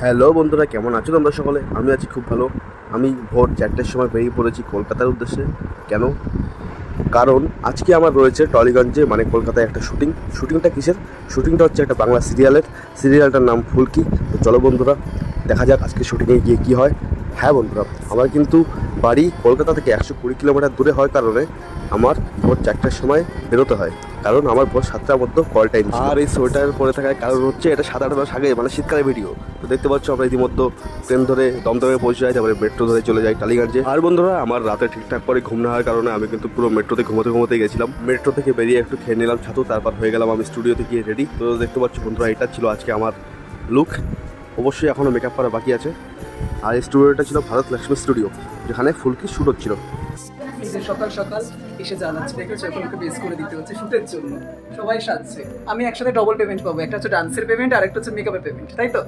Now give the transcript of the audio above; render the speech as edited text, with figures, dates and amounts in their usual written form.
Hello বন্ধুরা, কেমন আছো তোমরা সকলে? আমি আছি খুব ভালো। আমি ভোর 4টের সময় বেরিয়ে পড়েছি কলকাতার উদ্দেশ্যে। কেন? কারণ আজকে আমার রয়েছে টলিগঞ্জে, মানে কলকাতায় একটা শুটিংটা কিসের? শুটিংটা হচ্ছে একটা বাংলা সিরিয়ালটার নাম ফুলকি। তো চলো বন্ধুরা, দেখা যাক আজকে শুটিংয়ে গিয়ে কী হয়। হ্যাঁ বন্ধুরা, আমার কিন্তু বাড়ি কলকাতা থেকে 120 কিলোমিটার দূরে হয় কারণে আমার ভোর 4টার সময় বেরোতে হয়, কারণ আমার ভোর 7টার মধ্যে কল টাইম। আর এই সোয়েটার পরে থাকার কারণ হচ্ছে এটা 7-8 মাস আগে, মানে শীতকালের ভিডিও। তো দেখতে পাচ্ছ আমরা ইতিমধ্যে ট্রেন ধরে দমদমে পৌঁছে যাই, তারপরে মেট্রো ধরে চলে যাই টালিগঞ্জে। আর বন্ধুরা, আমার রাতে ঠিকঠাক করে ঘুম না হওয়ার কারণে আমি কিন্তু পুরো মেট্রোতে ঘুমোতে গেছিলাম। মেট্রো থেকে বেরিয়ে একটু খেয়ে নিলাম ছাতু, তারপর হয়ে গেলাম আমি স্টুডিওতে গিয়ে রেডি। তো দেখতে পাচ্ছ বন্ধুরা, এটা ছিল আজকে আমার লুক। অবশ্যই এখনও মেকআপ করা বাকি আছে। আর এই স্টুডিওটা ছিল ভারত লক্ষ্মী স্টুডিও, যেখানে ফুলকি শুট হচ্ছিল। এই যে সকাল সকাল এসে জানাচ্ছে, দেখেছো এখন ওকে বেস করে দিতে হচ্ছে শুটের জন্য। সবাই সাজছে, আমি একসাথে ডবল পেমেন্ট পাবো, একটা হচ্ছে ডান্সের পেমেন্ট আর একটা হচ্ছে মেকআপের পেমেন্ট, তাই তো?